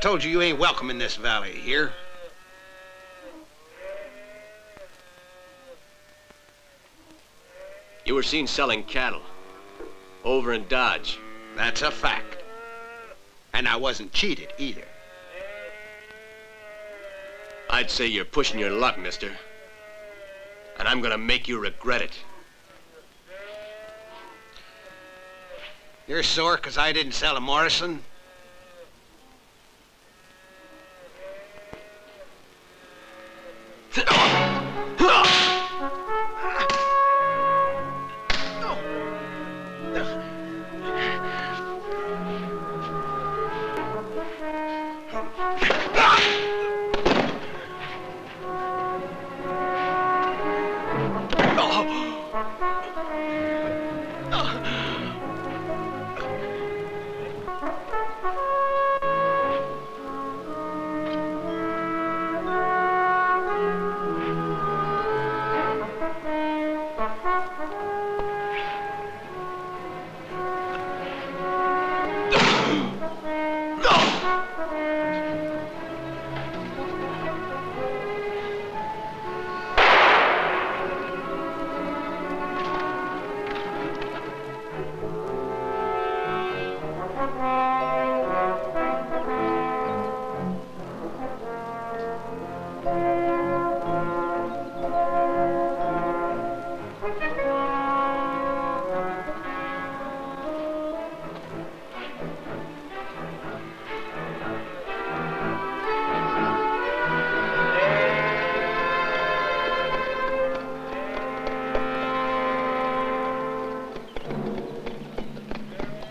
told you you ain't welcome in this valley, here. You were seen selling cattle. Over in Dodge. That's a fact. And I wasn't cheated, either. I'd say you're pushing your luck, mister. And I'm gonna make you regret it. You're sore 'cause I didn't sell a Morrison?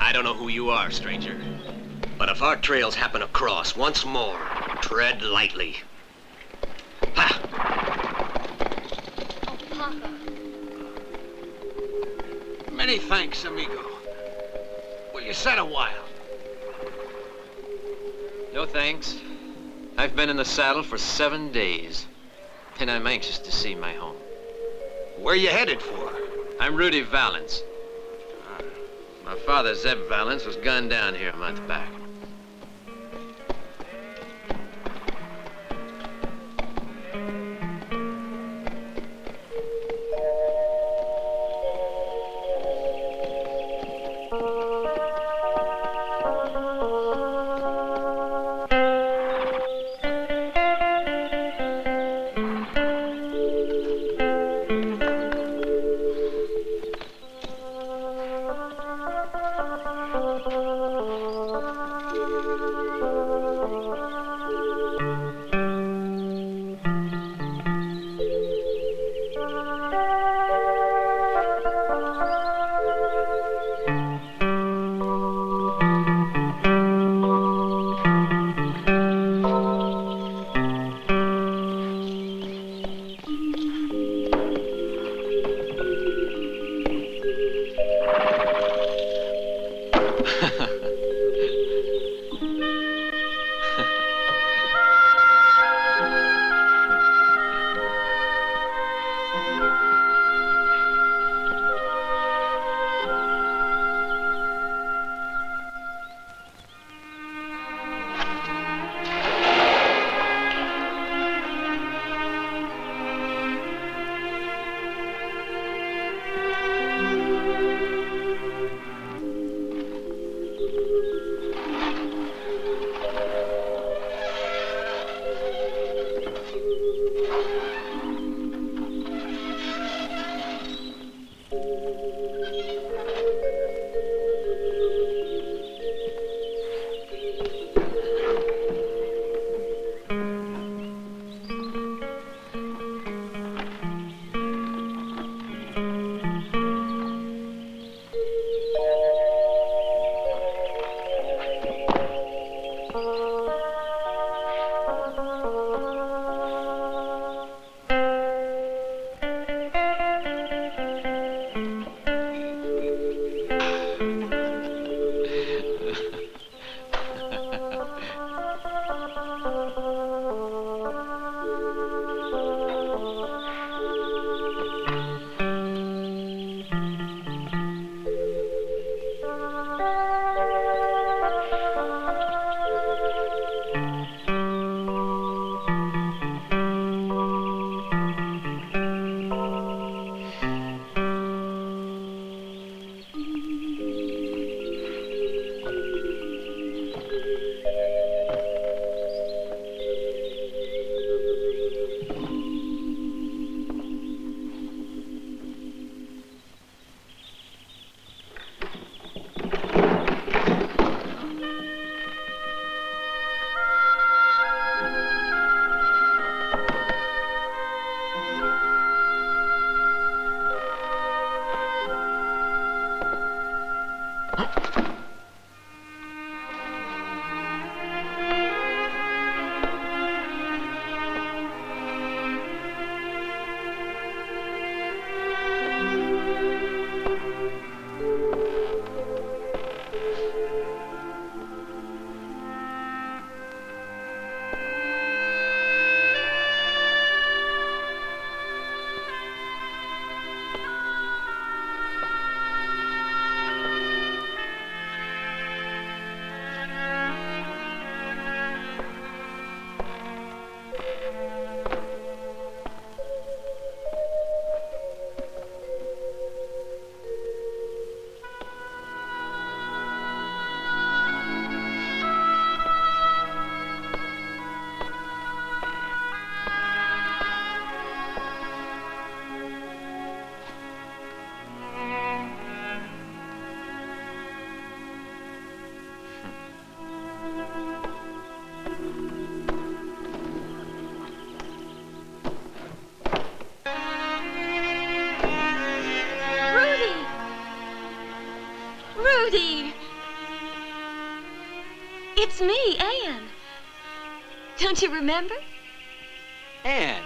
I don't know who you are, stranger. But if our trails happen to cross once more, tread lightly. Ha! Oh, Papa. Many thanks, amigo. Will you set a while? No thanks. I've been in the saddle for 7 days, and I'm anxious to see my home. Where you headed for? I'm Rudy Wallace. My father, Zeb Wallace, was gunned down here a month back. Don't you remember? Anne.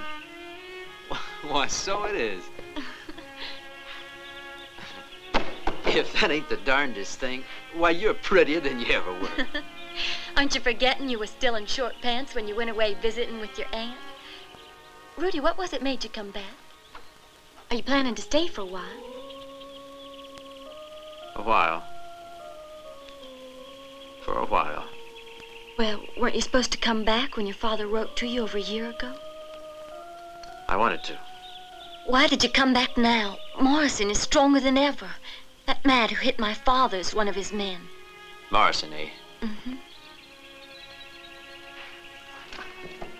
Why, so it is. If that ain't the darndest thing, why, you're prettier than you ever were. Aren't you forgetting you were still in short pants when you went away visiting with your aunt? Rudy, what was it made you come back? Are you planning to stay for a while? A while. For a while. Well, weren't you supposed to come back when your father wrote to you over a year ago? I wanted to. Why did you come back now? Morrison is stronger than ever. That man who hit my father is one of his men. Morrison, eh? Mm-hmm.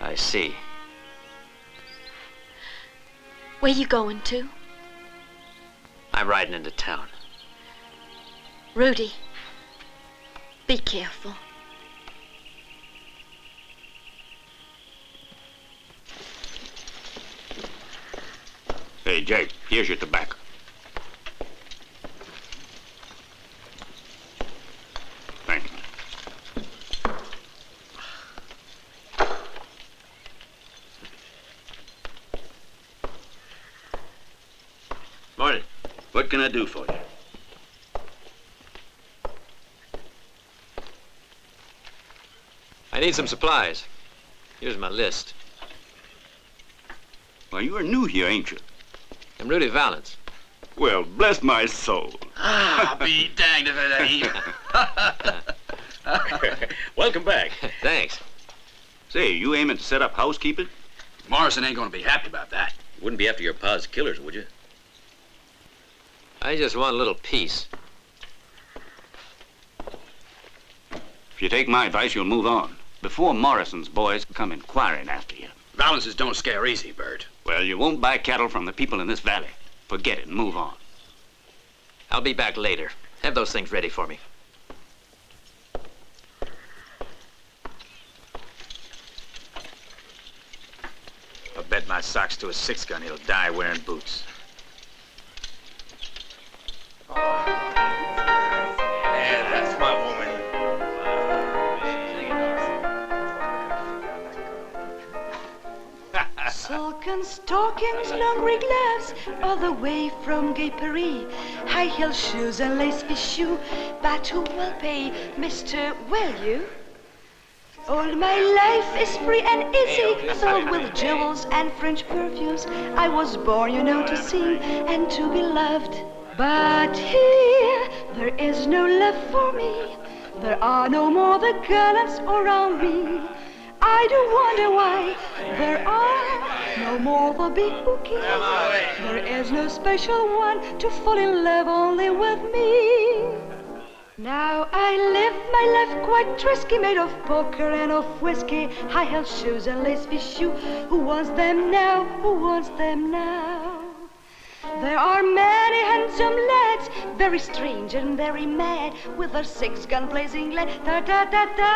I see. Where you going to? I'm riding into town. Rudy, be careful. Hey, Jake, here's your tobacco. Thank you. Morning. What can I do for you? I need some supplies. Here's my list. Well, you are new here, ain't you? I'm Rudy Wallace. Well, bless my soul. I'll be danged if it ain't. Welcome back. Thanks. Say, you aiming to set up housekeeping? Morrison ain't gonna be happy about that. Wouldn't be after your pa's killers, would you? I just want a little peace. If you take my advice, you'll move on. Before Morrison's boys come inquiring after you. Balances don't scare easy, Bert. Well, you won't buy cattle from the people in this valley. Forget it and move on. I'll be back later. Have those things ready for me. I'll bet my socks to a 6-gun he'll die wearing boots. Yeah, that's my woman. Silken stockings, long gloves, all the way from Gay Paris. High heel shoes and lace fichu, but who will pay, Mr. Will you? All my life is free and easy, filled with jewels and French perfumes. I was born, you know, to sing and to be loved. But here, there is no love for me. There are no more the gallants around me. I do wonder why there are no more the big bouquets. There is no special one to fall in love only with me. Now I live my life quite trisky, made of poker and of whiskey, high heel shoes and lace fichu. Who wants them now? Who wants them now? There are many handsome lads, very strange and very mad, with their 6-gun blazing lead. Da da da da.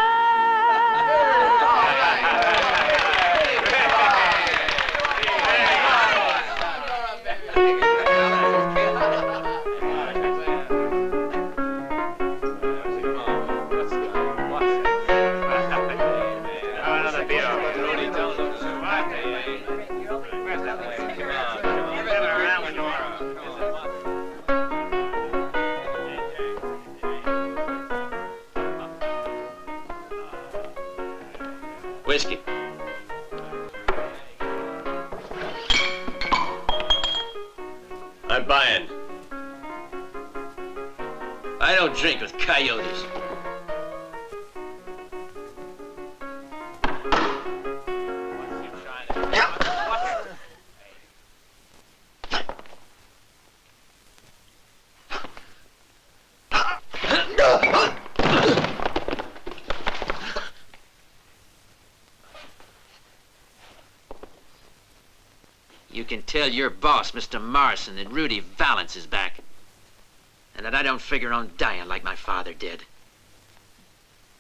Whiskey. I'm buying. I don't drink with coyotes. You can tell your boss, Mr. Morrison, that Rudy Wallace is back. And that I don't figure on dying like my father did.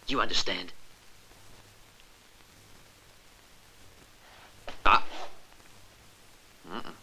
You understand? Ah. Mm-mm.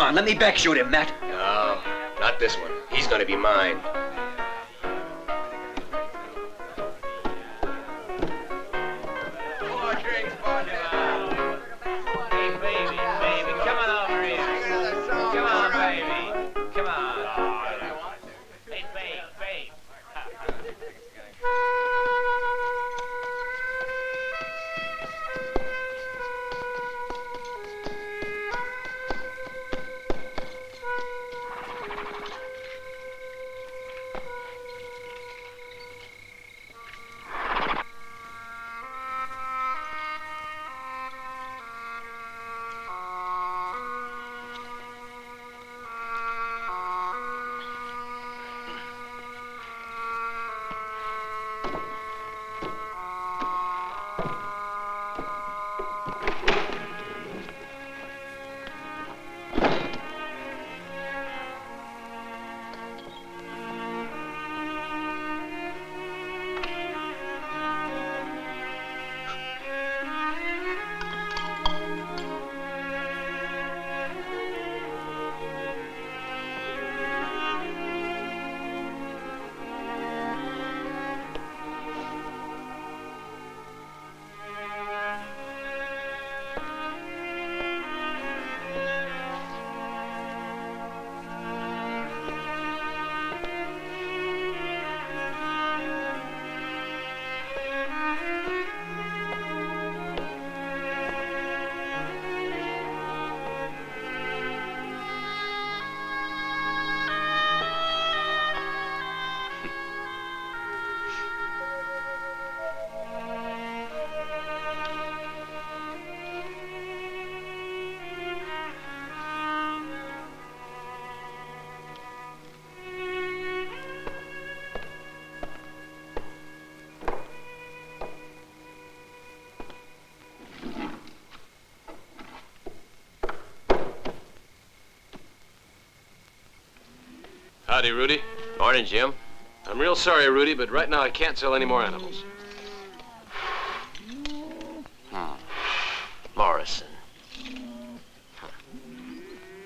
on, let me back shoot him, Matt. No, not this one. He's gonna be mine. Howdy, Rudy. Morning, Jim. I'm real sorry, Rudy, but right now I can't sell any more animals. Morrison.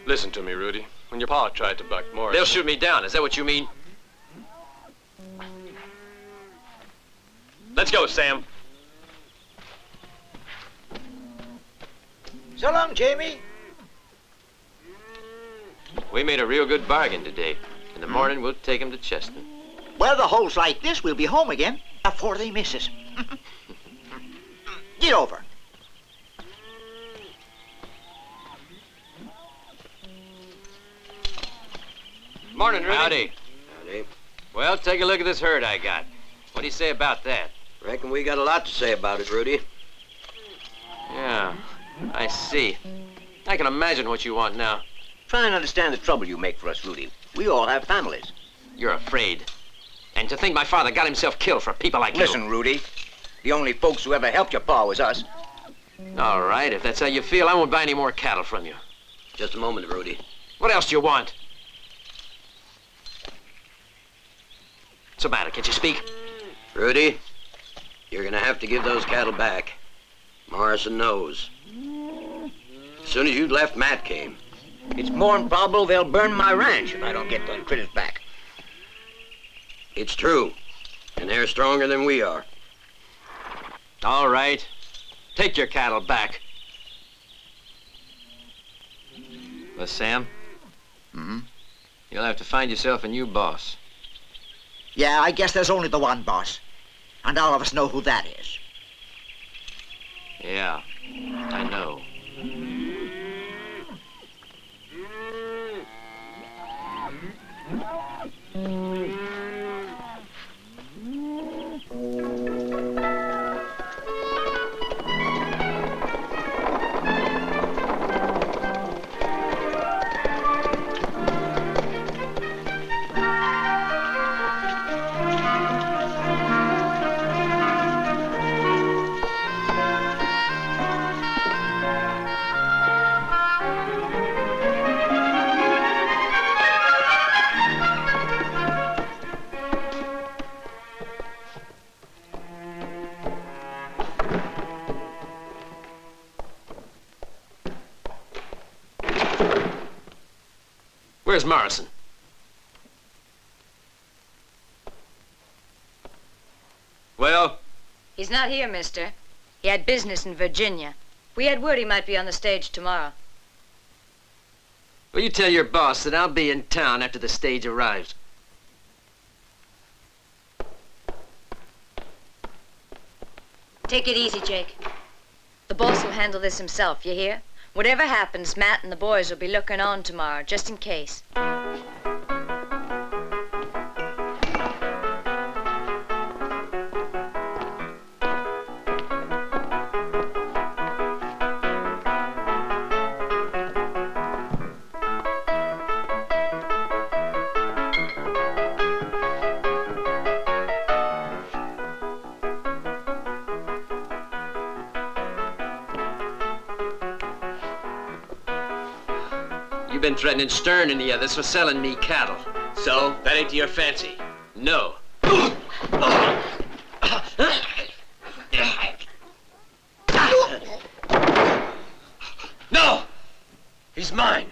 Listen to me, Rudy. When your pa tried to buck Morrison... They'll shoot me down. Is that what you mean? Let's go, Sam. So long, Jamie. We made a real good bargain today. In the morning, we'll take him to Cheston. Well, the hole's like this. We'll be home again before they miss us. Get over. Morning, Rudy. Howdy. Howdy. Well, take a look at this herd I got. What do you say about that? Reckon we got a lot to say about it, Rudy. Yeah, I see. I can imagine what you want now. Try and understand the trouble you make for us, Rudy. We all have families. You're afraid. And to think my father got himself killed for people like Listen, Rudy. The only folks who ever helped your pa was us. you. All right, if that's how you feel, I won't buy any more cattle from you. Just a moment, Rudy. What else do you want? What's the matter? Can't you speak? Rudy, you're gonna have to give those cattle back. Morrison knows. As soon as you left, Matt came. It's more than probable they'll burn my ranch if I don't get those critters back. It's true. And they're stronger than we are. All right. Take your cattle back. Well, Sam? You'll have to find yourself a new boss. Yeah, I guess there's only the one boss. And all of us know who that is. Yeah, I know. Where's Morrison? Well? He's not here, mister. He had business in Virginia. We had word he might be on the stage tomorrow. Well, you tell your boss that I'll be in town after the stage arrives. Take it easy, Jake. The boss will handle this himself, you hear? Whatever happens, Matt and the boys will be looking on tomorrow, just in case. You've been threatening Stern and the others for selling me cattle. So, that ain't to your fancy? No. No! He's mine.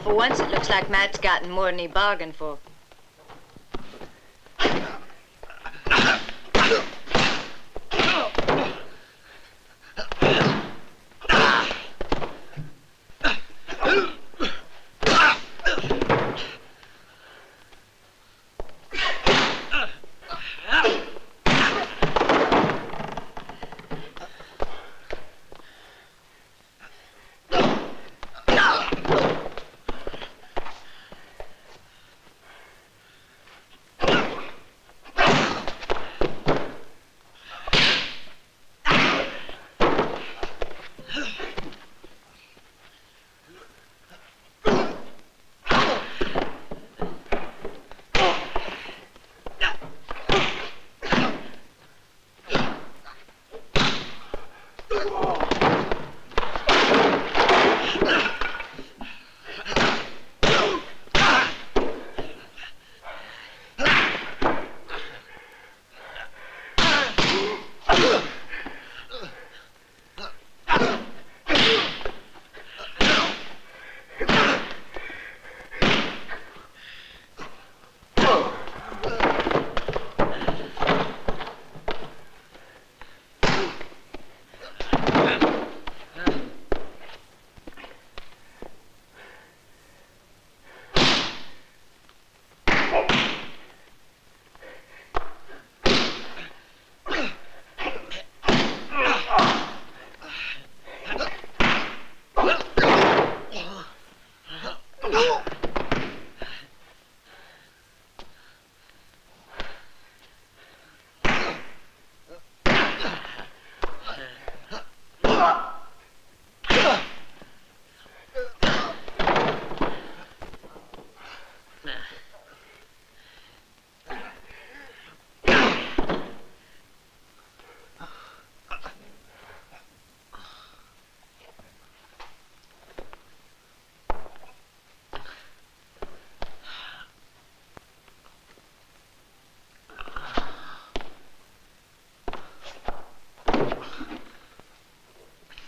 For once, it looks like Matt's gotten more than he bargained for.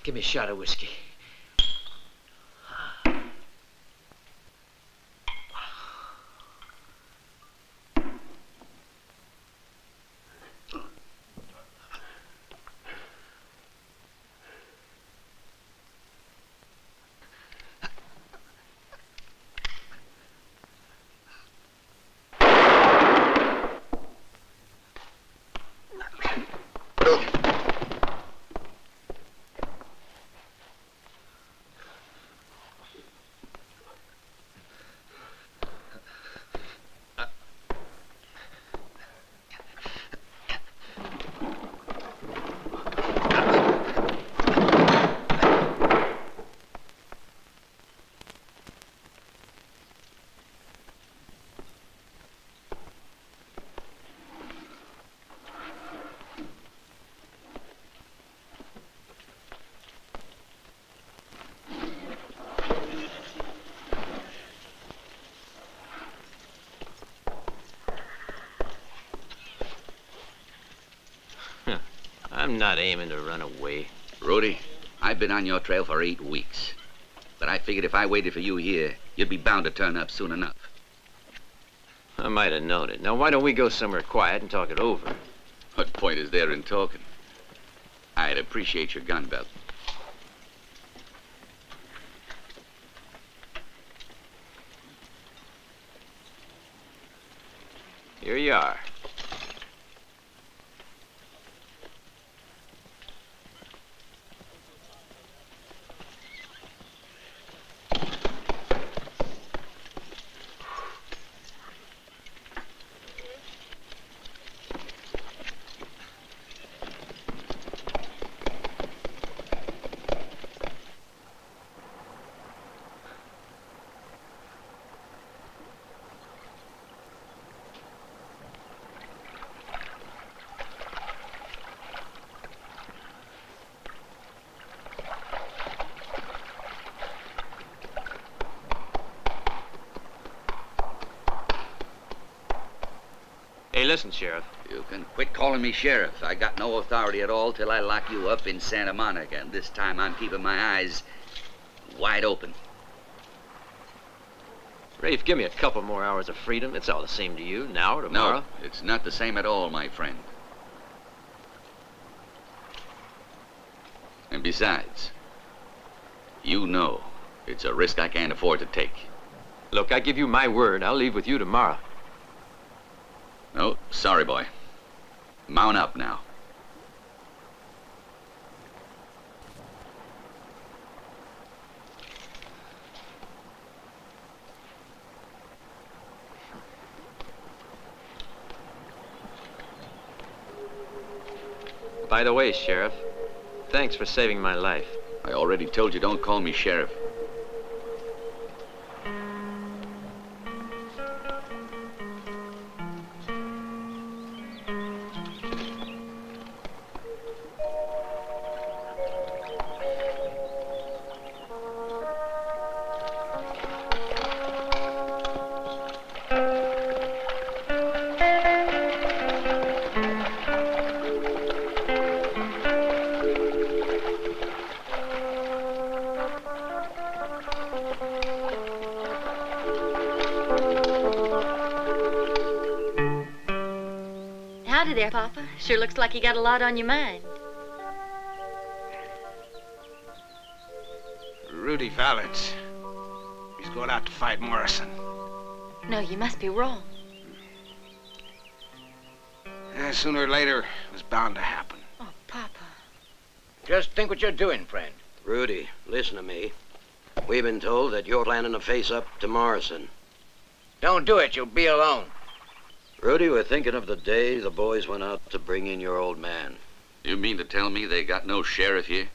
Give me a shot of whiskey. not aiming to run away. Rudy, I've been on your trail for 8 weeks. But I figured if I waited for you here, you'd be bound to turn up soon enough. I might have known it. Now, why don't we go somewhere quiet and talk it over? What point is there in talking? I'd appreciate your gun belt. Here you are. Hey, listen, Sheriff. You can quit calling me sheriff. I got no authority at all till I lock you up in Santa Monica, and this time I'm keeping my eyes wide open. Rafe, give me a couple more hours of freedom. It's all the same to you, now or tomorrow. No, it's not the same at all, my friend. And besides, you know it's a risk I can't afford to take. Look, I give you my word. I'll leave with you tomorrow. No, sorry, boy. Mount up now. By the way, Sheriff, thanks for saving my life. I already told you don't call me sheriff. Howdy there, Papa. Sure looks like you got a lot on your mind. Rudy Wallace. He's going out to fight Morrison. No, you must be wrong. Sooner or later, it was bound to happen. Oh, Papa. Just think what you're doing, friend. Rudy, listen to me. We've been told that you're planning to face up to Morrison. Don't do it. You'll be alone. Rudy, we're thinking of the day the boys went out to bring in your old man. You mean to tell me they got no sheriff here?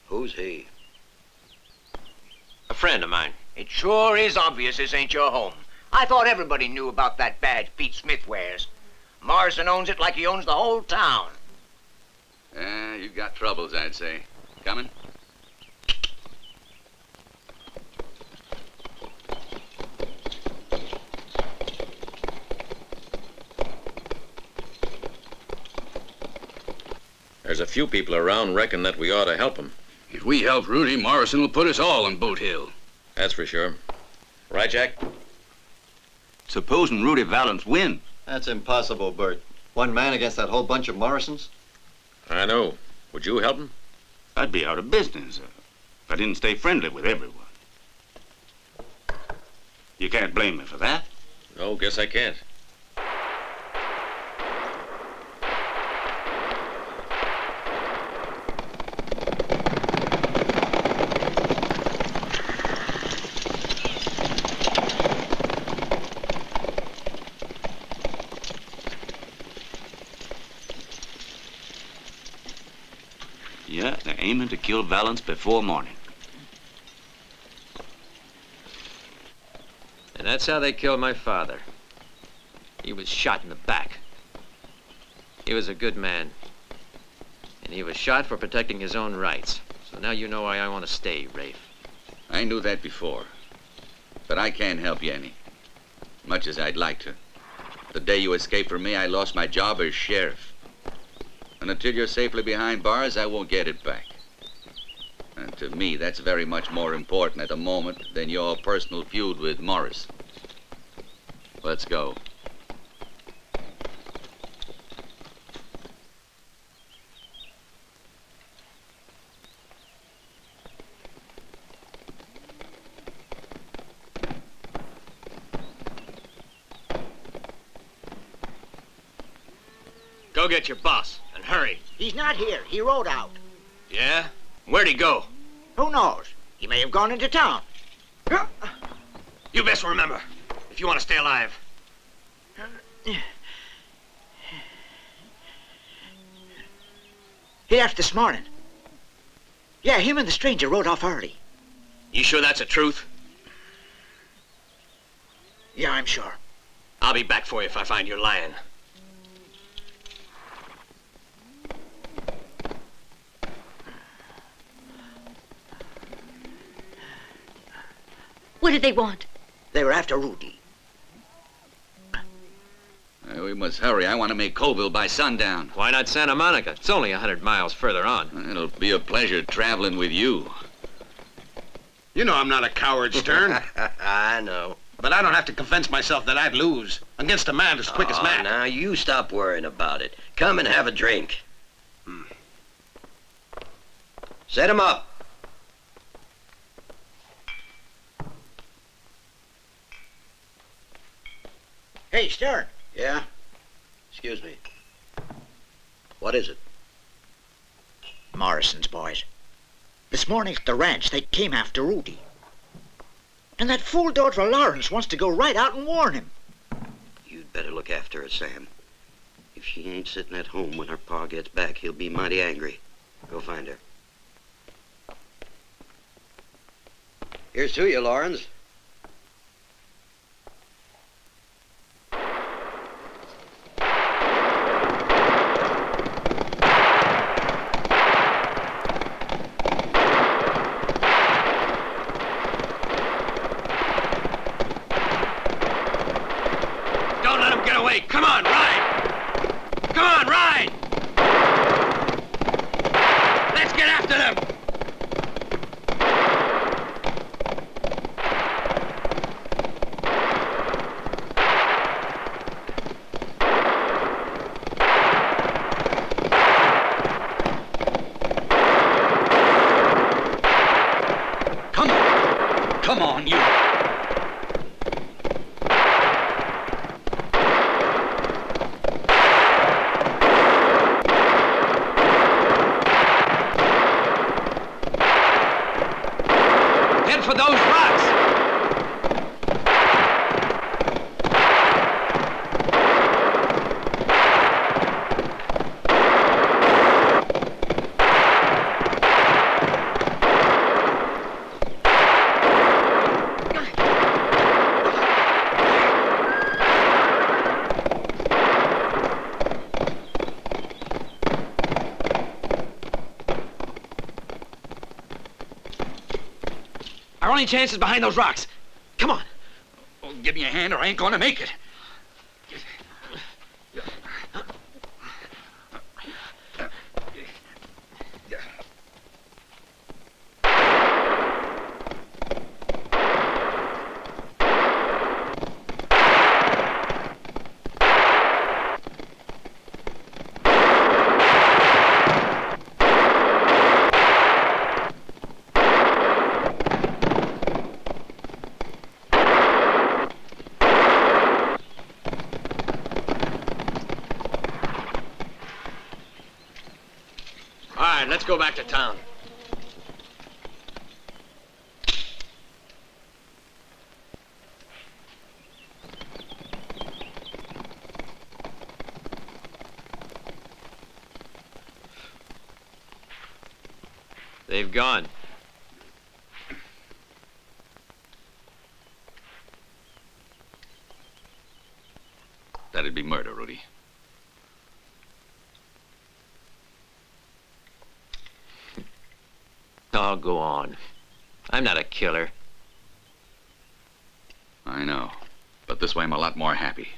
Who's he? A friend of mine. It sure is obvious this ain't your home. I thought everybody knew about that badge Pete Smith wears. Morrison owns it like he owns the whole town. You got troubles, I'd say. Coming? There's a few people around reckon that we ought to help him. If we help Rudy, Morrison will put us all on Boot Hill. That's for sure. Right, Jack? Supposing Rudy Valance wins. That's impossible, Bert. One man against that whole bunch of Morrisons? I know. Would you help him? I'd be out of business if I didn't stay friendly with everyone. You can't blame me for that. No, guess I can't. Yeah, they're aiming to kill Valance before morning. And that's how they killed my father. He was shot in the back. He was a good man. And he was shot for protecting his own rights. So now you know why I want to stay, Rafe. I knew that before. But I can't help you any. Much as I'd like to. The day you escaped from me, I lost my job as sheriff. And until you're safely behind bars, I won't get it back. And to me, that's very much more important at the moment than your personal feud with Morrison. Let's go. Go get your boss, and hurry. He's not here. He rode out. Yeah? Where'd he go? Who knows? He may have gone into town. You best remember, if you want to stay alive. He left this morning. Yeah, him and the stranger rode off early. You sure that's the truth? Yeah, I'm sure. I'll be back for you if I find you're lying. What did they want? They were after Rudy. We must hurry. I want to make Colville by sundown. Why not Santa Monica? It's only 100 miles further on. It'll be a pleasure traveling with you. You know I'm not a coward, Stern. I know. But I don't have to convince myself that I'd lose against a man as quick as Matt. Now, you stop worrying about it. Come and have a drink. Set him up. Hey, Stern. Yeah? Excuse me. What is it? Morrison's boys. This morning at the ranch, they came after Rudy. And that fool daughter of Lawrence wants to go right out and warn him. You'd better look after her, Sam. If she ain't sitting at home when her pa gets back, he'll be mighty angry. Go find her. Here's to you, Lawrence. Come on, ride! Come on, ride! Let's get after them! Come on, you. For those rocks! Our only chance is behind those rocks. Come on. Oh, give me a hand or I ain't gonna make it. Let's go back to town. They've gone. That'd be murder, Rudy. Oh, go on. I'm not a killer. I know. But this way I'm a lot more happy.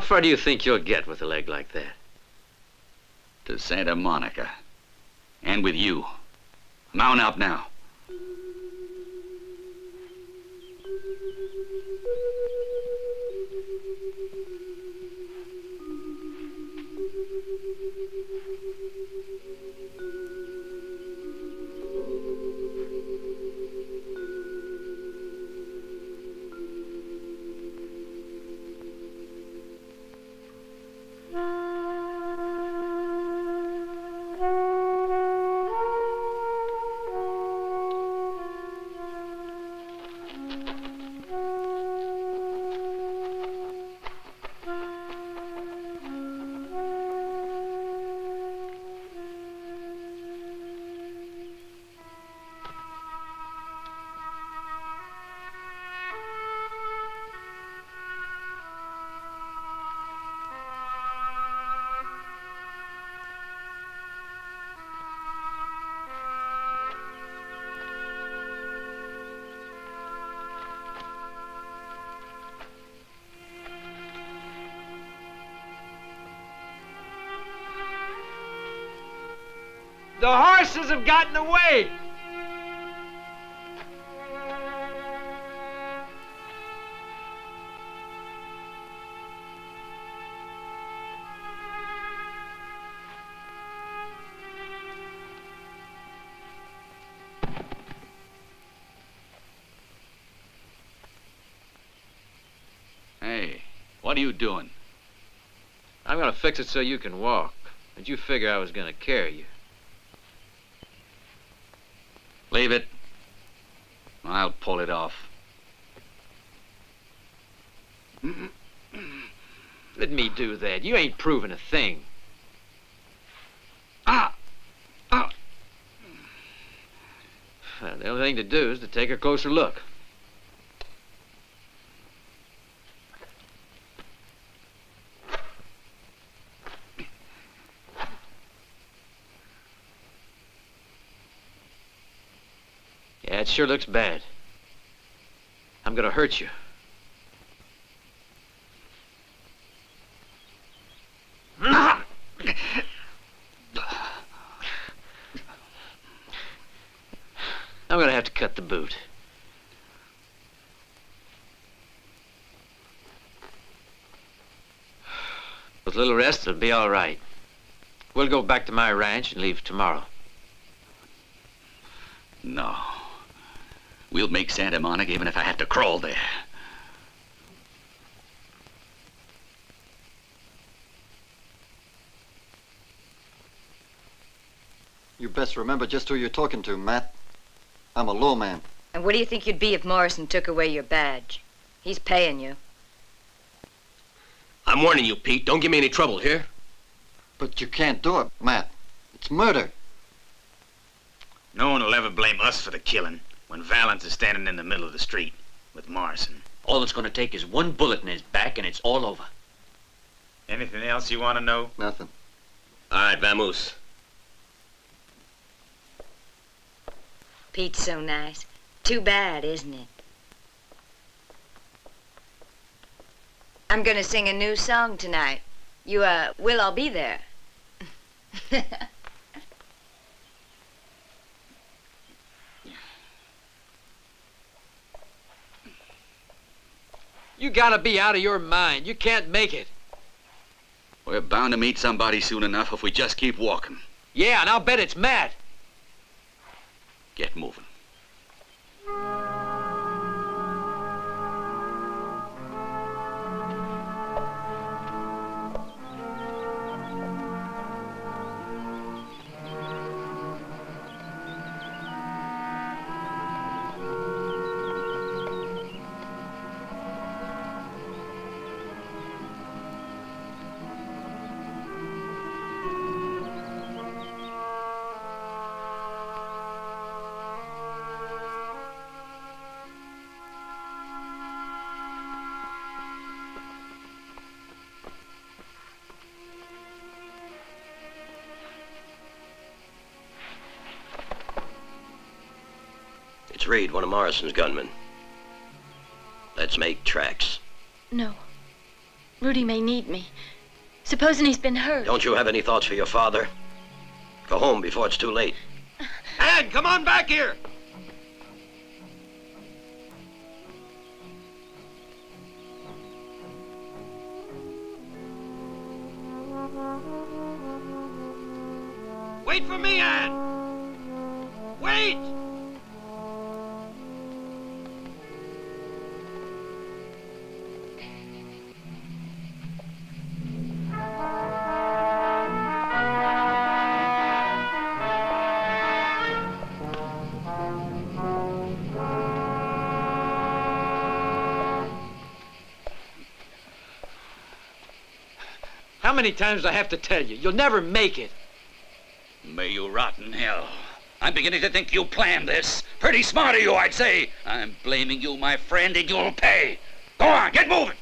How far do you think you'll get with a leg like that? To Santa Monica. And with you. Mount up now. The horses have gotten away! Hey, what are you doing? I'm gonna fix it so you can walk. Did you figure I was gonna carry you? Leave it. I'll pull it off. Let me do that. You ain't proving a thing. Ah! Ah! Well, the only thing to do is to take a closer look. Yeah, it sure looks bad. I'm gonna hurt you. I'm gonna have to cut the boot. With a little rest, it'll be all right. We'll go back to my ranch and leave tomorrow. No. We'll make Santa Monica even if I have to crawl there. You best remember just who you're talking to, Matt. I'm a lawman. And what do you think you'd be if Morrison took away your badge? He's paying you. I'm warning you, Pete. Don't give me any trouble here. But you can't do it, Matt. It's murder. No one will ever blame us for the killing when Valance is standing in the middle of the street with Morrison. All it's gonna take is one bullet in his back and it's all over. Anything else you want to know? Nothing. All right, vamoose. Pete's so nice. Too bad, isn't it? I'm gonna sing a new song tonight. You, will all be there. You gotta be out of your mind. You can't make it. We're bound to meet somebody soon enough if we just keep walking. Yeah, and I'll bet it's Matt. Get moving. It's Reed, one of Morrison's gunmen. Let's make tracks. No. Rudy may need me. Supposing he's been hurt. Don't you have any thoughts for your father? Go home before it's too late. Ann, come on back here! Wait for me, Ann! Wait! How many times do I have to tell you? You'll never make it. May you rot in hell. I'm beginning to think you planned this. Pretty smart of you, I'd say. I'm blaming you, my friend, and you'll pay. Go on, get moving.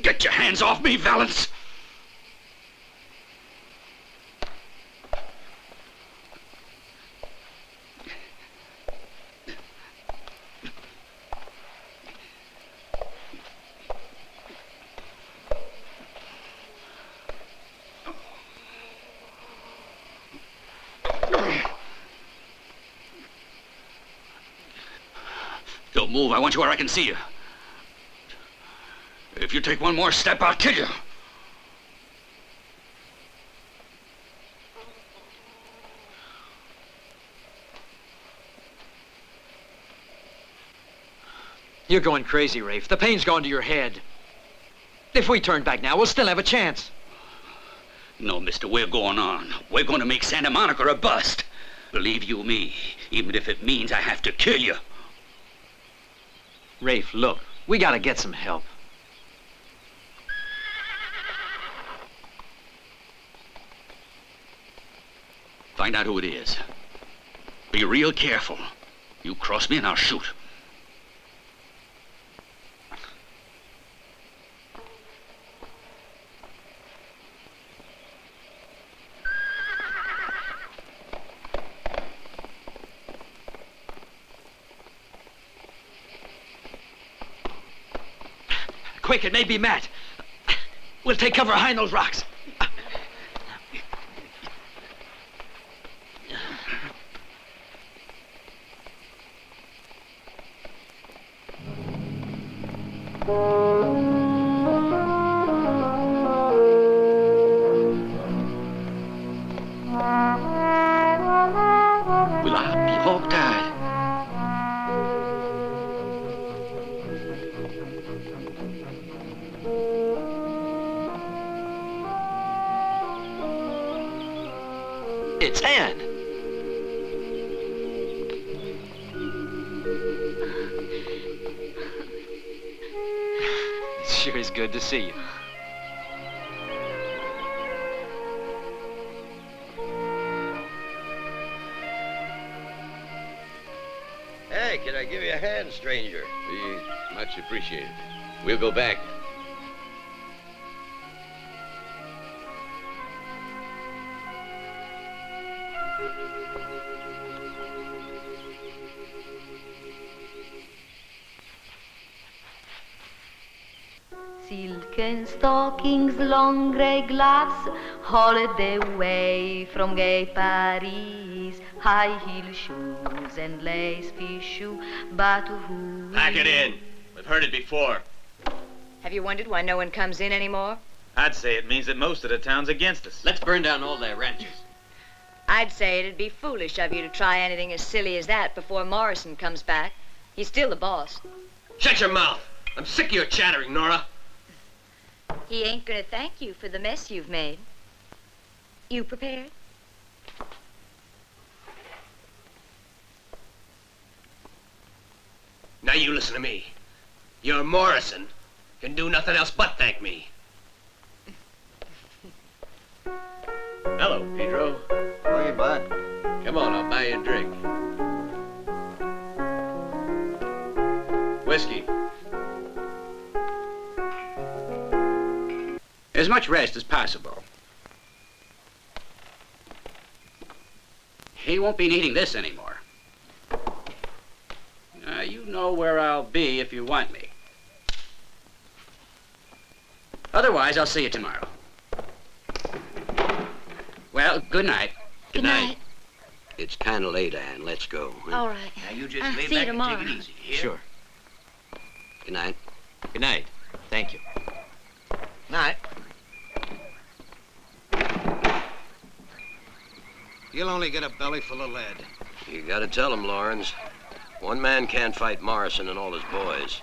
Get your hands off me, Valance! Don't move. I want you where I can see you. If you take one more step, I'll kill you. You're going crazy, Rafe. The pain's gone to your head. If we turn back now, we'll still have a chance. No, mister, we're going on. We're going to make Santa Monica a bust. Believe you me, even if it means I have to kill you. Rafe, look, we gotta get some help. Find out who it is. Be real careful. You cross me and I'll shoot. Quick, it may be Matt. We'll take cover behind those rocks. Will I be hog-tied? It's Ann. It sure is good to see you. Hey, can I give you a hand, stranger? Be much appreciated. We'll go back. Silken stockings, long grey gloves, holiday away from gay Paris. High heel shoes and lace fichu, but who? Pack it in. We've heard it before. Have you wondered why no one comes in anymore? I'd say it means that most of the town's against us. Let's burn down all their ranches. I'd say it'd be foolish of you to try anything as silly as that before Morrison comes back. He's still the boss. Shut your mouth. I'm sick of your chattering, Nora. He ain't gonna thank you for the mess you've made. You prepared? Now you listen to me. Your Morrison can do nothing else but thank me. Hello, Pedro. Hey, bud. Come on, I'll buy you a drink. Whiskey. much rest as possible. He won't be needing this anymore. You know where I'll be if you want me. Otherwise, I'll see you tomorrow. Well, good night. Good night. It's kind of late, Ann. Let's go. All right. Now you just lay see you back and tomorrow. take it easy. Hear? Sure. Good night. Good night. Thank you. Night. You'll only get a belly full of lead. You gotta tell him, Lawrence. One man can't fight Morrison and all his boys.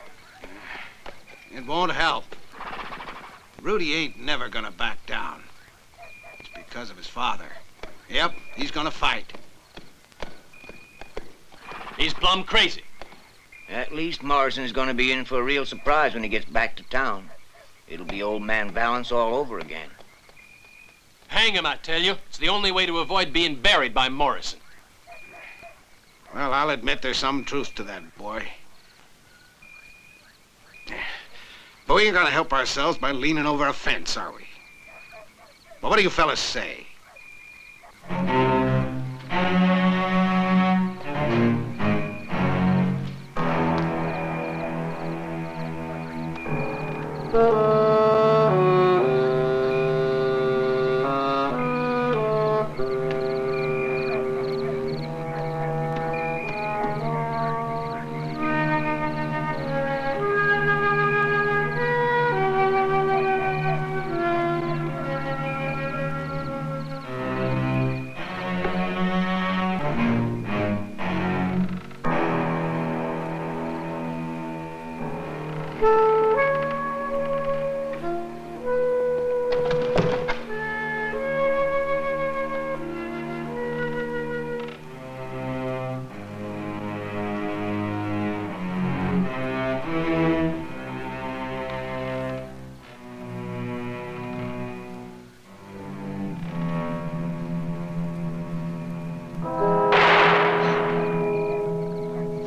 It won't help. Rudy ain't never gonna back down. It's because of his father. Yep, he's gonna fight. He's plumb crazy. At least Morrison's gonna be in for a real surprise when he gets back to town. It'll be old man Valance all over again. Hang him, I tell you. It's the only way to avoid being buried by Morrison. Well, I'll admit there's some truth to that, boy. But we ain't gonna help ourselves by leaning over a fence, are we? But what do you fellas say?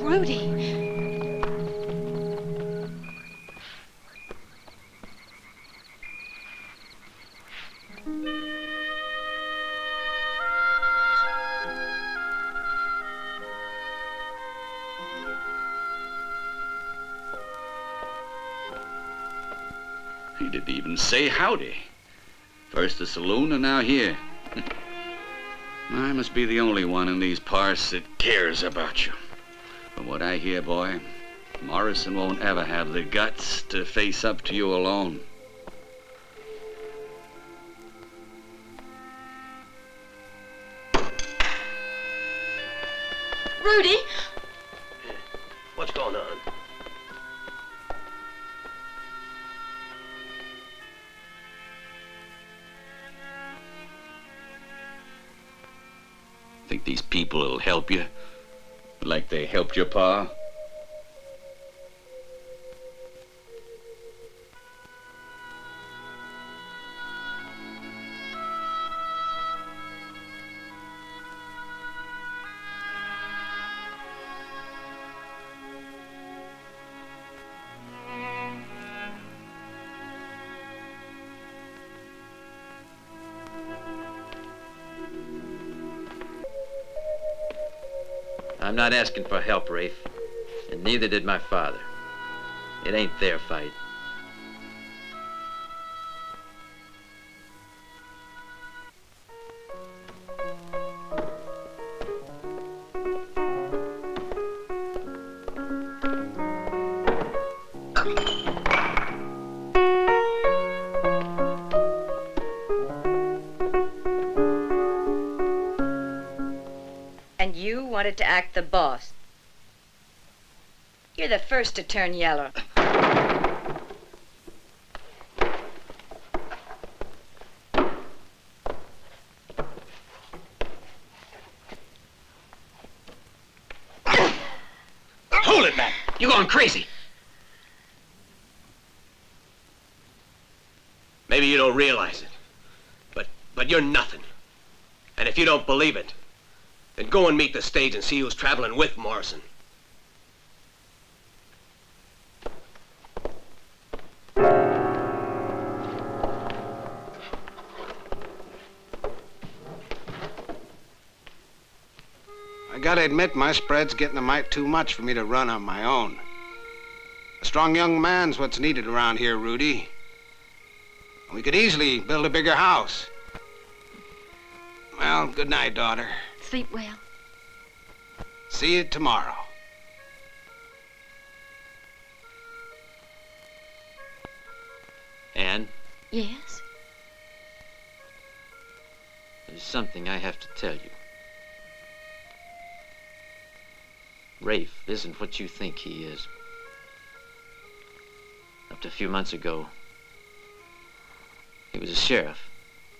Rudy. He didn't even say howdy. First the saloon and now here. I must be the only one in these parts that cares about you. From what I hear, boy, Morrison won't ever have the guts to face up to you alone. Rudy! What's going on? Think these people will help you? Like they helped your pa? I'm not asking for help, Rafe. And neither did my father. It ain't their fight. And you wanted to act the boss. You're the first to turn yellow. Hold it, man! You're going crazy! Maybe you don't realize it, but you're nothing. And if you don't believe it, then go and meet the stage and see who's traveling with Morrison. gotta admit, my spread's getting a mite too much for me to run on my own. A strong young man's what's needed around here, Rudy. We could easily build a bigger house. Well, good night, daughter. Sleep well. See you tomorrow. Anne, Yes? there's something I have to tell you. Rafe isn't what you think he is. Up to a few months ago, he was a sheriff.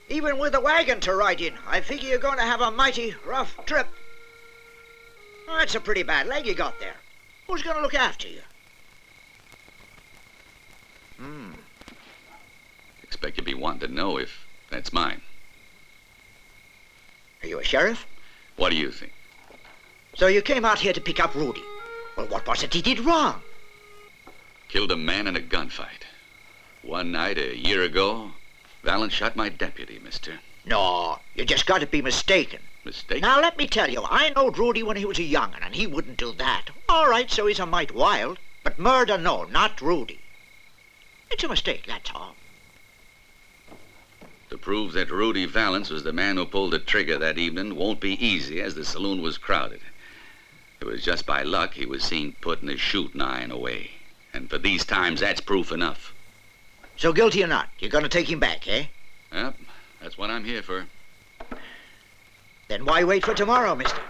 Even with a wagon to ride in, I figure you're going to have a mighty rough trip. Oh, that's a pretty bad leg you got there. Who's going to look after you? Expect you'd be wanting to know if that's mine. Are you a sheriff? What do you think? So you came out here to pick up Rudy. Well, what was it he did wrong? Killed a man in a gunfight. One night a year ago, Valance shot my deputy, mister. No, you just got to be mistaken. Mistake? Now, let me tell you, I knowed Rudy when he was a young'un, and he wouldn't do that. All right, so he's a mite wild, but murder, no, not Rudy. It's a mistake, that's all. To prove that Rudy Valance was the man who pulled the trigger that evening won't be easy, as the saloon was crowded. It was just by luck he was seen putting his shooting iron away. And for these times, that's proof enough. So guilty or not, you're going to take him back, eh? Yep, that's what I'm here for. Then why wait for tomorrow, mister?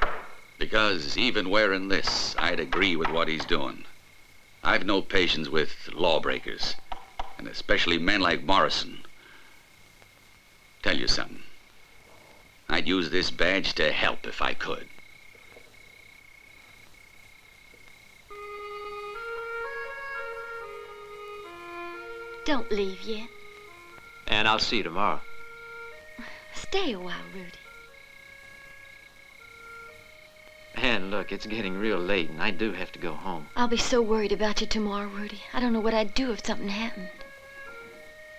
Because even wearing this, I'd agree with what he's doing. I've no patience with lawbreakers, and especially men like Morrison. Tell you something. I'd use this badge to help if I could. Don't leave yet. And I'll see you tomorrow. Stay a while, Rudy. Anne, look, it's getting real late, and I do have to go home. I'll be so worried about you tomorrow, Rudy. I don't know what I'd do if something happened.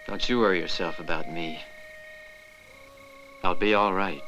Don't you worry yourself about me. I'll be all right.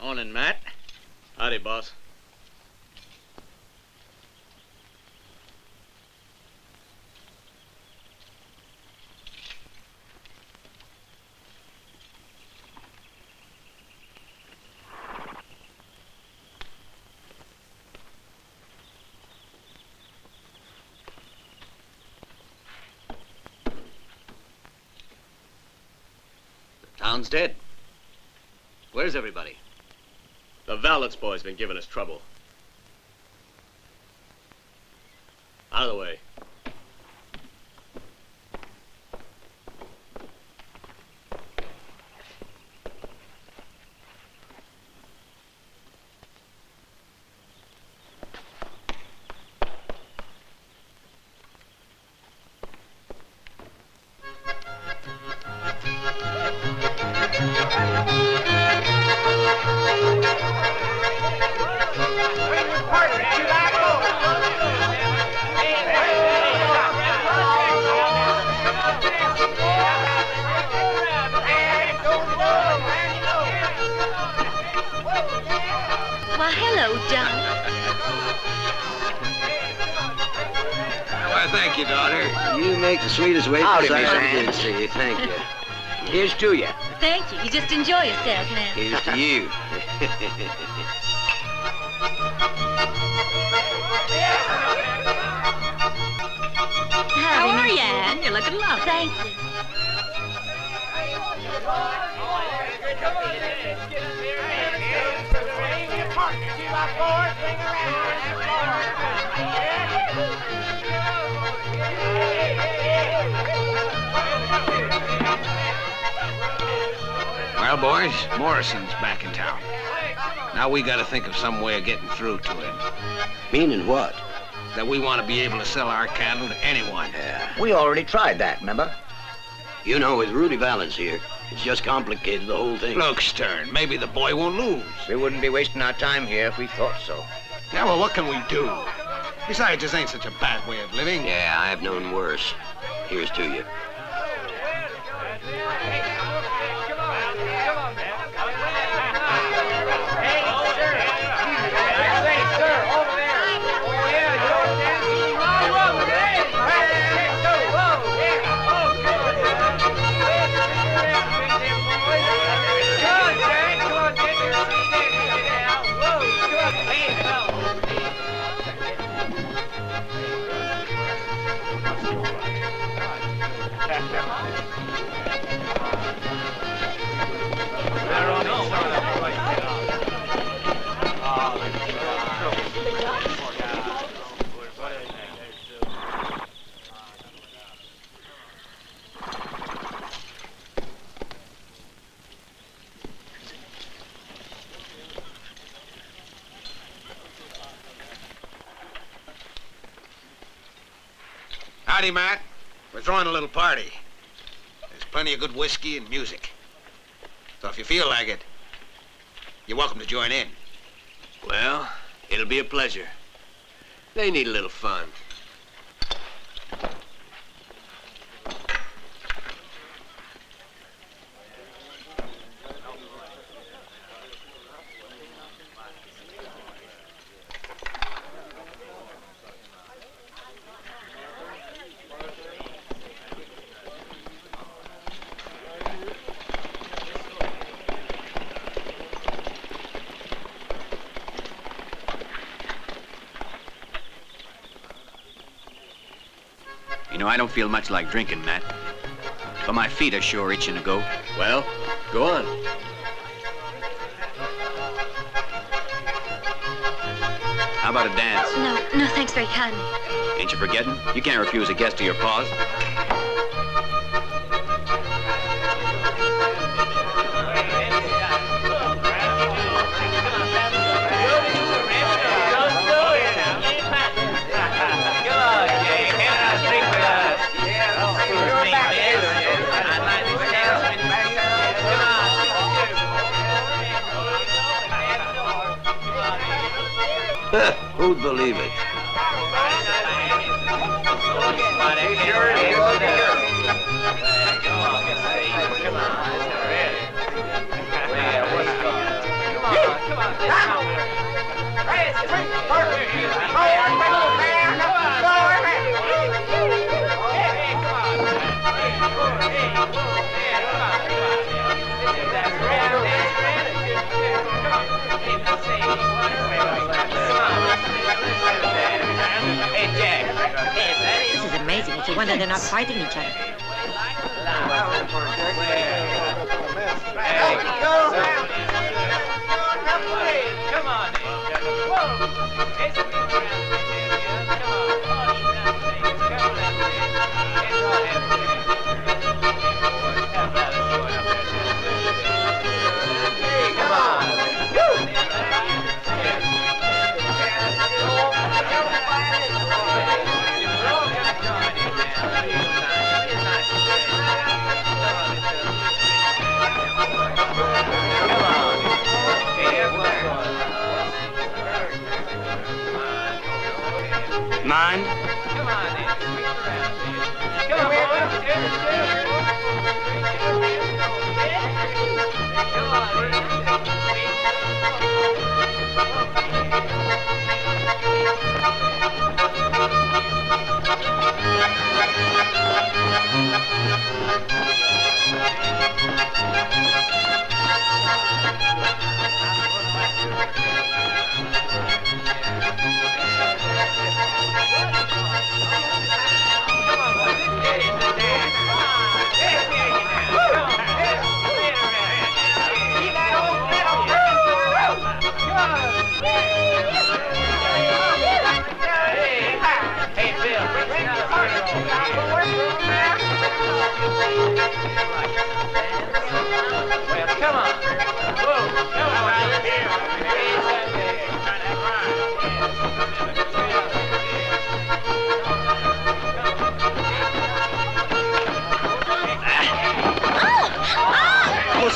Morning, Matt. Howdy, boss. The town's dead. Where's everybody? The Valance boy's been giving us trouble. Out of the way. Why, hello, Johnny. Why, thank you, daughter. You make the sweetest way. Howdy, Miss Good Ann. to see you. Thank you. Here's to you. Thank you. You just enjoy yourself now. Here's to you. How are you, Anne? You're looking lovely. Thank you. Well, boys, Morrison's back in town. Now we gotta think of some way of getting through to him. Meaning what? That we want to be able to sell our cattle to anyone. Yeah. We already tried that, remember? You know, with Rudy Wallace here, it's just complicated the whole thing. Look, Stern, maybe the boy won't lose. We wouldn't be wasting our time here if we thought so. Yeah, well, what can we do? Besides, this ain't such a bad way of living. Yeah, I've known worse. Here's to you. Howdy, Matt. We're throwing a little party. There's plenty of good whiskey and music. So if you feel like it, you're welcome to join in. Well, it'll be a pleasure. They need a little fun. You know, I don't feel much like drinking, Matt. But my feet are sure itching to go. Well, go on. How about a dance? No, thanks very kindly. Ain't you forgetting? You can't refuse a guest to your paws. Who'd believe it? This is amazing. If you wonder they're not fighting each other. Come on. Mine?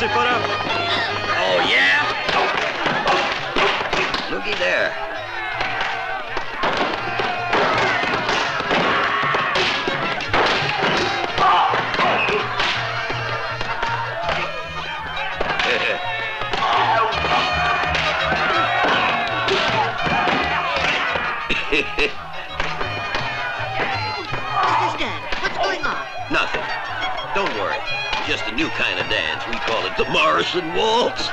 it put up? Oh, yeah? Looky there. What's going on? Nothing. Don't worry. Just a new kind of dance. We call it the Morrison Waltz.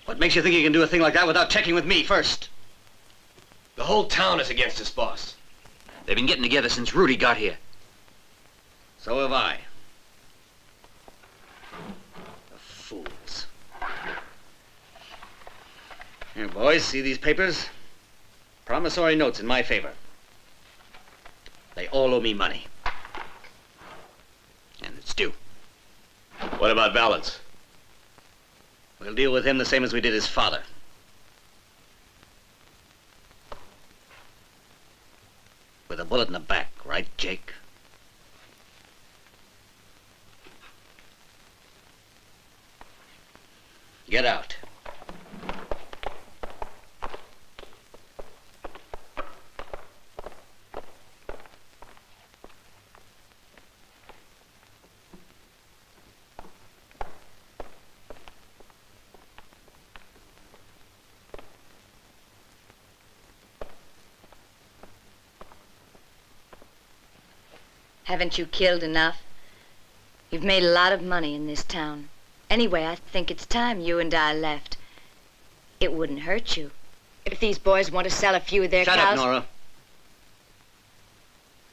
What makes you think you can do a thing like that without checking with me first? The whole town is against us, boss. They've been getting together since Rudy got here. So have I. The fools. Here, boys, see these papers? Promissory notes in my favor. They all owe me money. And it's due. What about Valance? We'll deal with him the same as we did his father. With a bullet in the back, right, Jake? Get out. Haven't you killed enough? You've made a lot of money in this town. Anyway, I think it's time you and I left. It wouldn't hurt you if these boys want to sell a few of their cows. Shut up, Nora.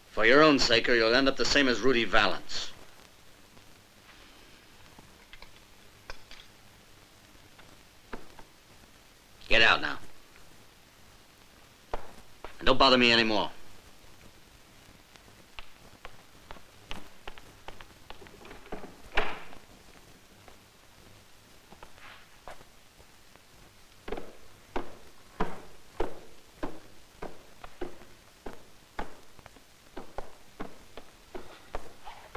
For your own sake, or you'll end up the same as Rudy Wallace. Get out now. And don't bother me anymore.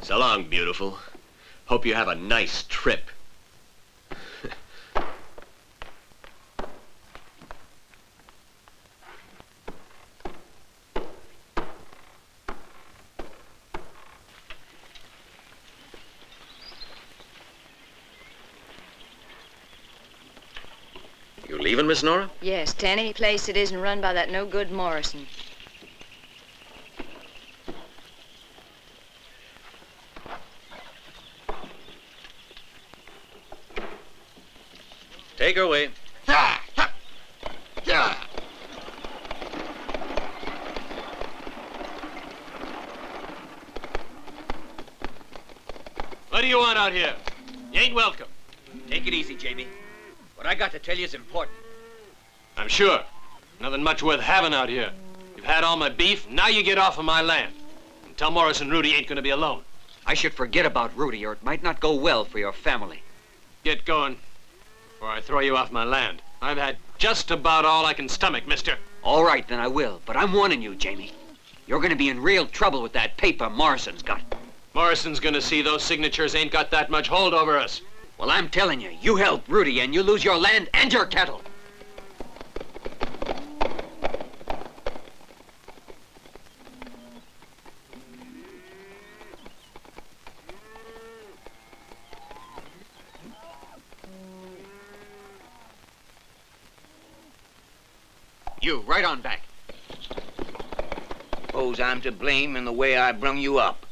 So long, beautiful. Hope you have a nice trip. You leaving, Miss Nora? Yes, to any place that isn't run by that no-good Morrison. Take her away. What do you want out here? You ain't welcome. Take it easy, Jamie. What I got to tell you is important. I'm sure. Nothing much worth having out here. You've had all my beef, now you get off of my land. And tell Morrison Rudy ain't gonna be alone. I should forget about Rudy, or it might not go well for your family. Get going, before I throw you off my land. I've had just about all I can stomach, mister. All right, then I will. But I'm warning you, Jamie. You're gonna be in real trouble with that paper Morrison's got. Morrison's gonna see those signatures ain't got that much hold over us. Well, I'm telling you, you help Rudy and you lose your land and your cattle. You, right on back. Suppose I'm to blame in the way I brung you up.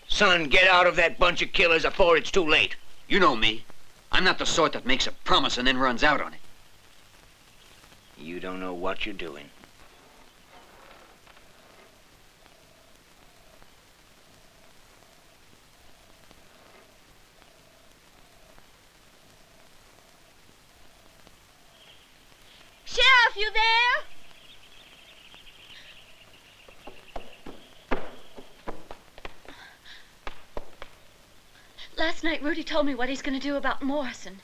Son, get out of that bunch of killers afore it's too late. You know me. I'm not the sort that makes a promise and then runs out on it. You don't know what you're doing. Sheriff, you there? Last night, Rudy told me what he's going to do about Morrison.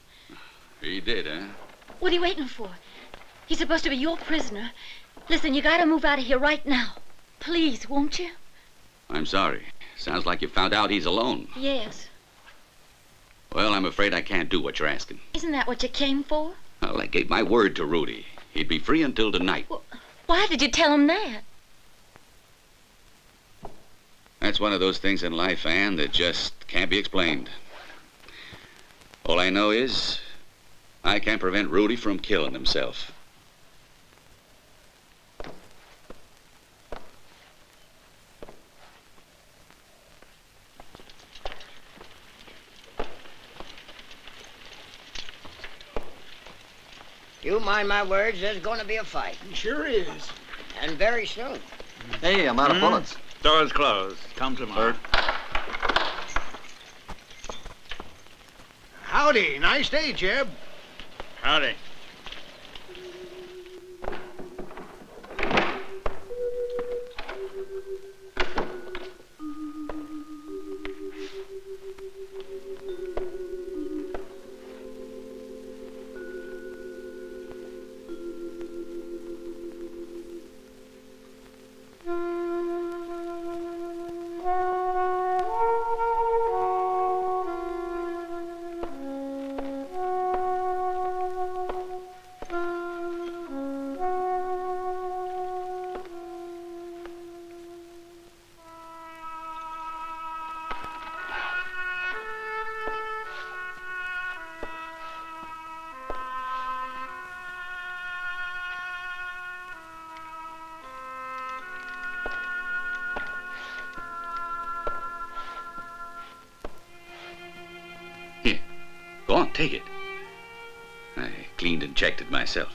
He did, huh? What are you waiting for? He's supposed to be your prisoner. Listen, you gotta move out of here right now. Please, won't you? I'm sorry. Sounds like you found out he's alone. Yes. Well, I'm afraid I can't do what you're asking. Isn't that what you came for? Well, I gave my word to Rudy. He'd be free until tonight. Well, why did you tell him that? That's one of those things in life, Anne, that just can't be explained. All I know is I can't prevent Rudy from killing himself. You mind my words, there's going to be a fight. Sure is. And very soon. Hey, I'm out of bullets. Door's closed. Come tomorrow. Howdy. Nice day, Jeb. Howdy. Go on, take it. I cleaned and checked it myself.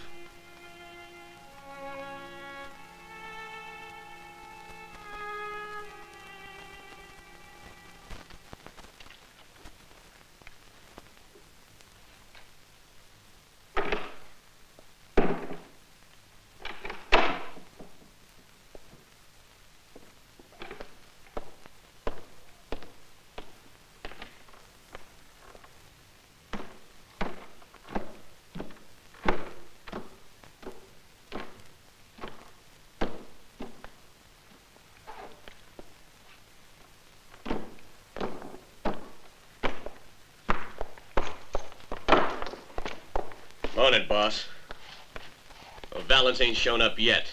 Morning, boss. Well, Valance ain't shown up yet.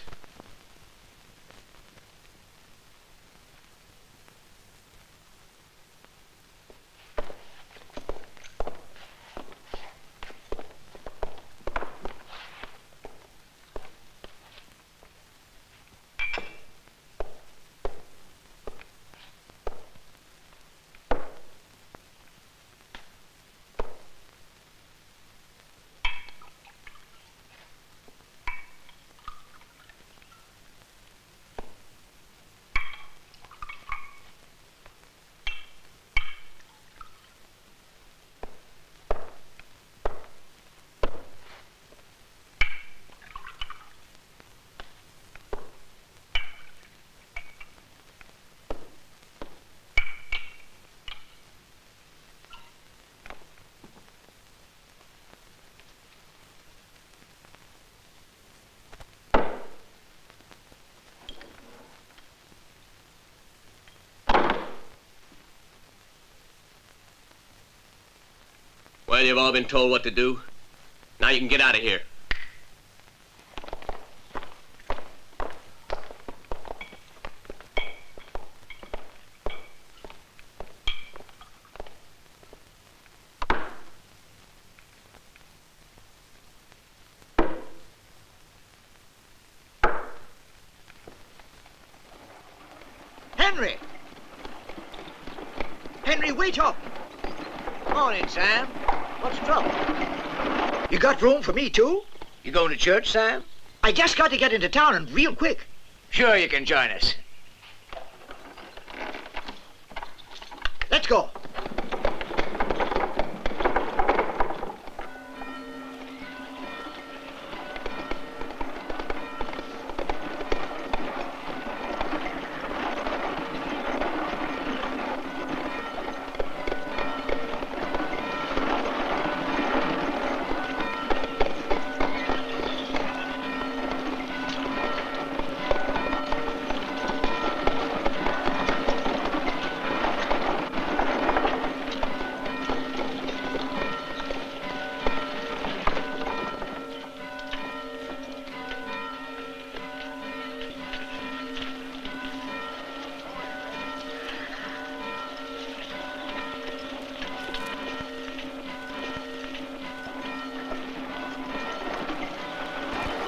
Well, you've all been told what to do. Now you can get out of here. Henry! Henry, wait up! Morning, Sam. What's the trouble? You got room for me, too? You going to church, Sam? I just got to get into town and real quick. Sure you can join us. Let's go.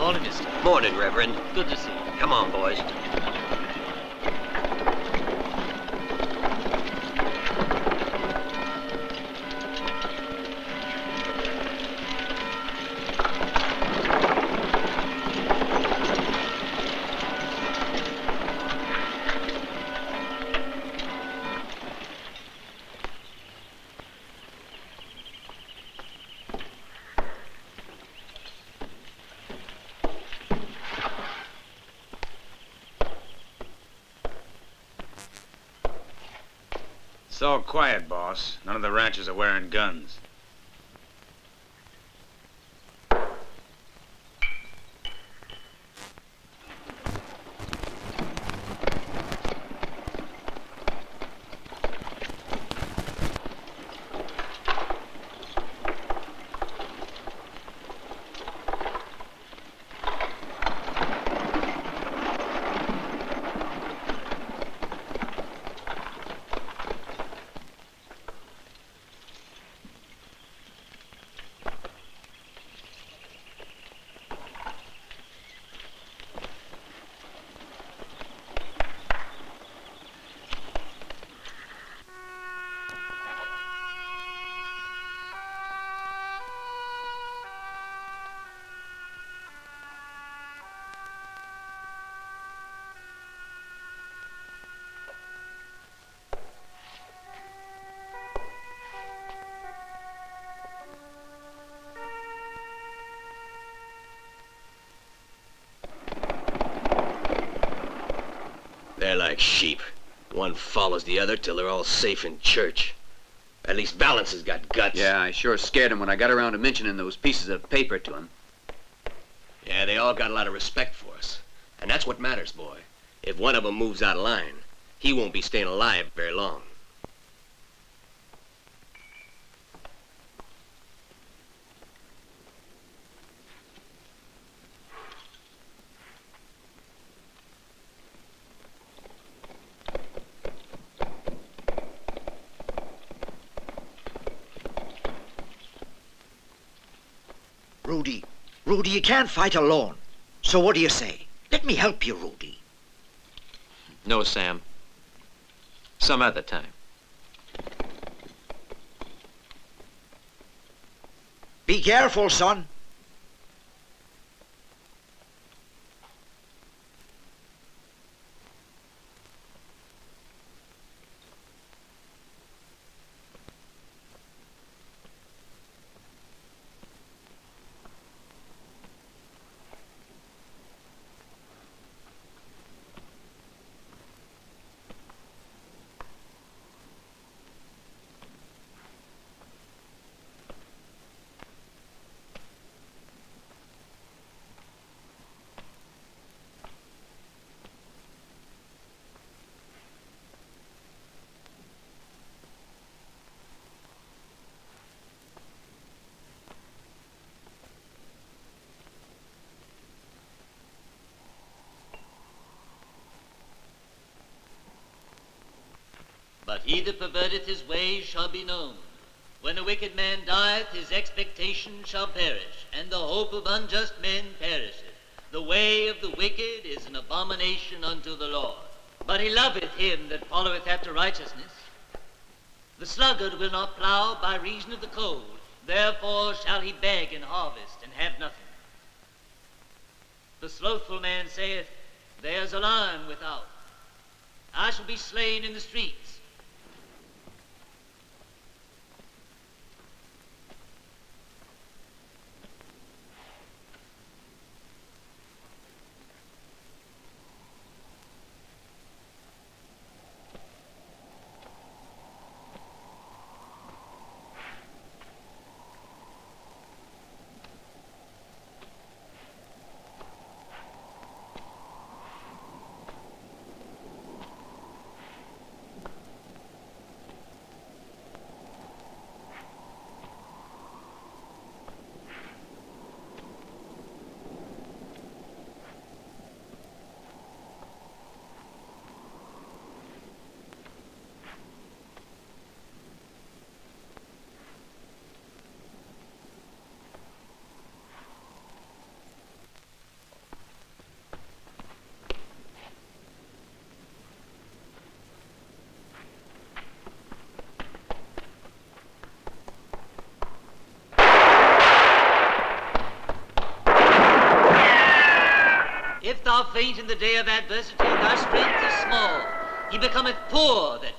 Morning, mister. Morning, Reverend. Good to see you. Come on, boys. It's all quiet, boss. None of the ranchers are wearing guns. They're like sheep. One follows the other till they're all safe in church. At least Valance has got guts. Yeah, I sure scared him when I got around to mentioning those pieces of paper to him. Yeah, they all got a lot of respect for us. And that's what matters, boy. If one of them moves out of line, he won't be staying alive very long. Rudy, you can't fight alone. So what do you say? Let me help you, Rudy. No, Sam. Some other time. Be careful, son. But he that perverteth his ways shall be known. When a wicked man dieth, his expectation shall perish, and the hope of unjust men perisheth. The way of the wicked is an abomination unto the Lord. but he loveth him that followeth after righteousness. The sluggard will not plow by reason of the cold, therefore shall he beg and harvest and have nothing. The slothful man saith, there's a lion without. I shall be slain in the streets. If thou faint in the day of adversity, thy strength is small. He becometh poor that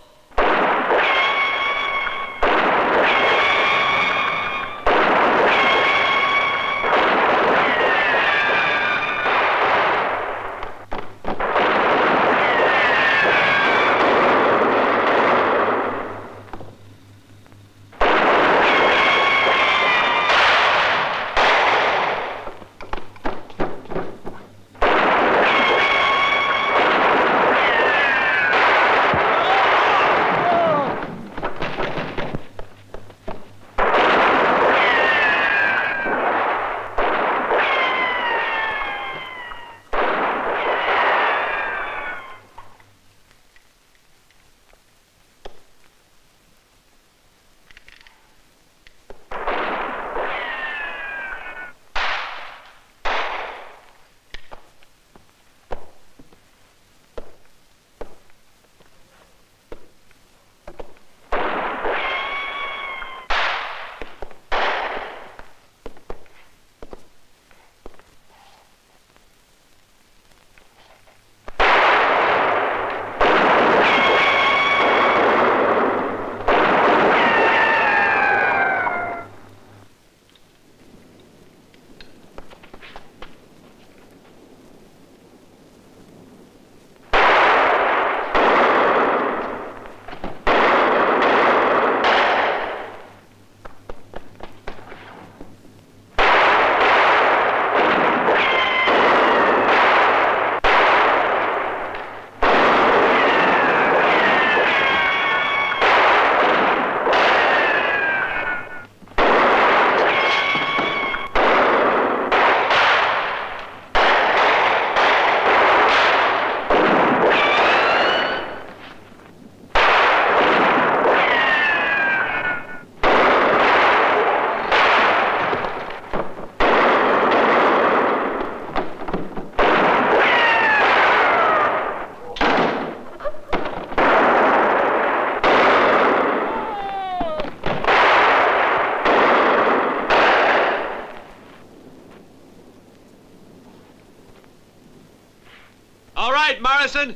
Morrison?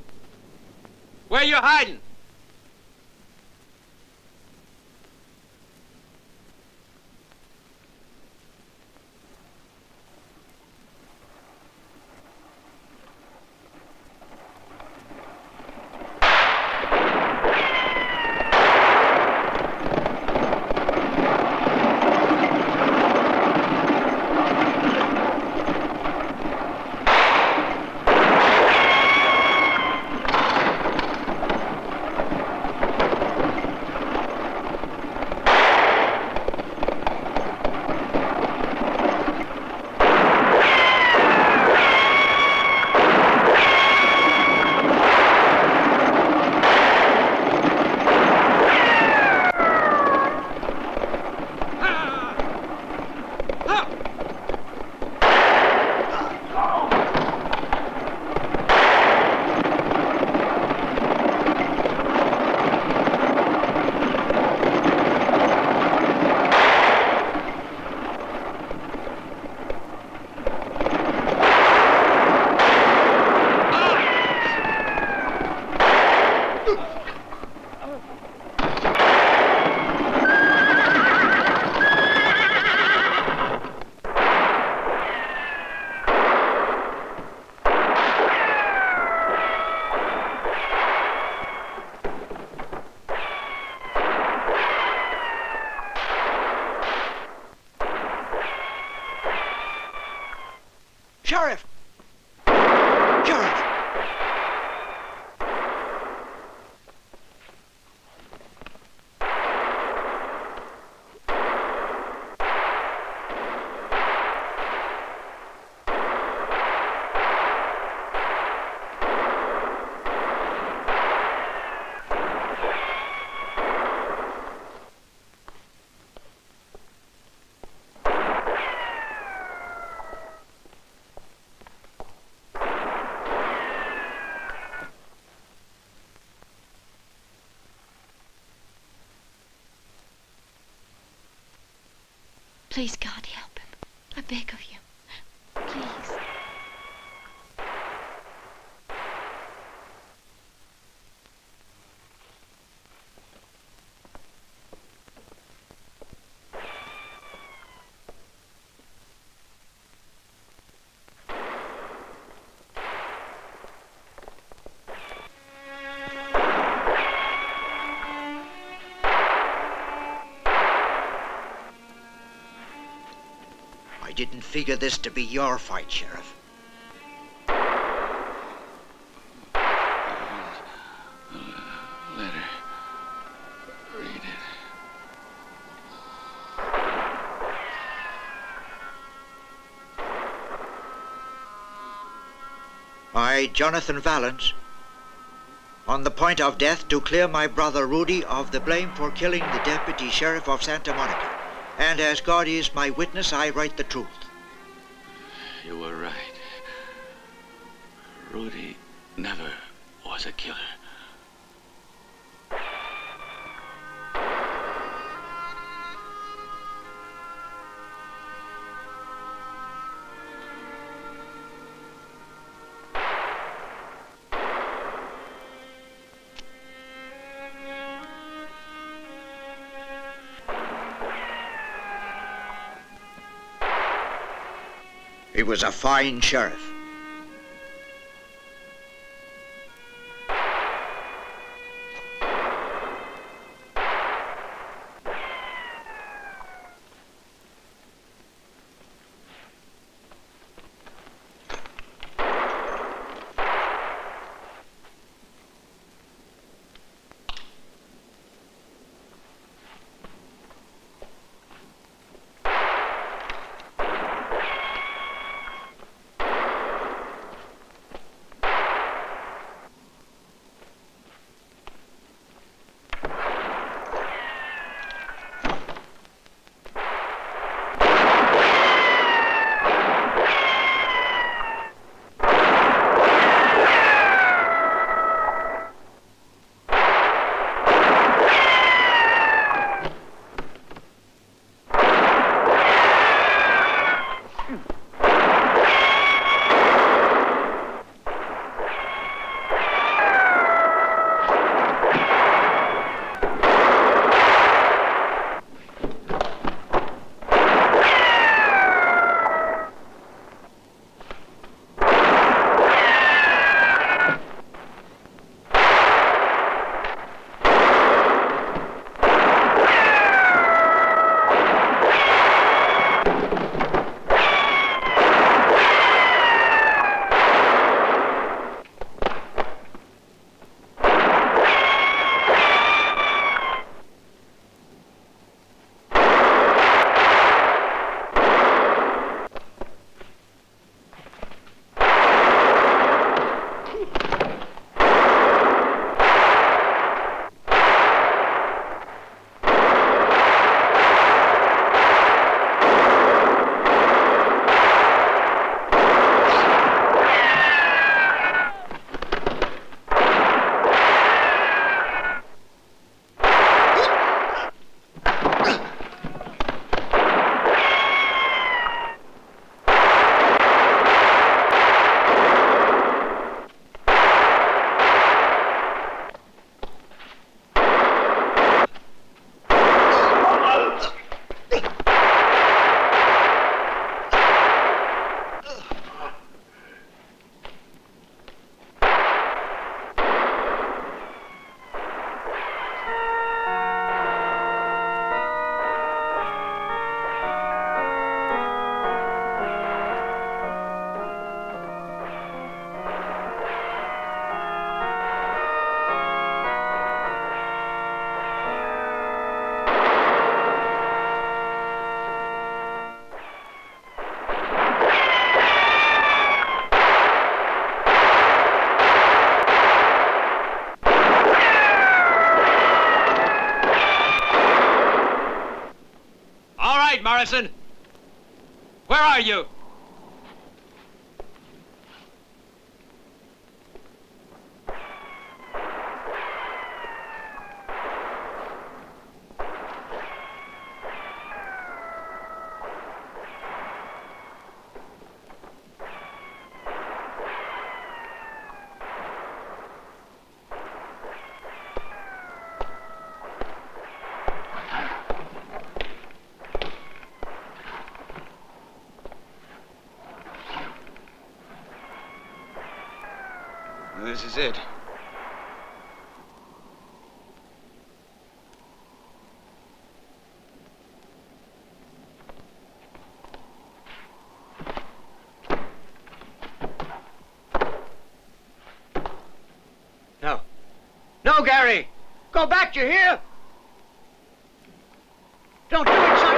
Where you hiding? Please, God, help him. I beg of you. Please. I didn't figure this to be your fight, Sheriff. Letter. Read it. I, Jonathan Valance, on the point of death, do clear my brother Rudy of the blame for killing the Deputy Sheriff of Santa Monica. And as God is my witness, I write the truth. You were right. Rudy never was a killer. He was a fine sheriff. Morrison! Where are you? this is it. No. No, Gary! Go back, you hear? Don't do it, son!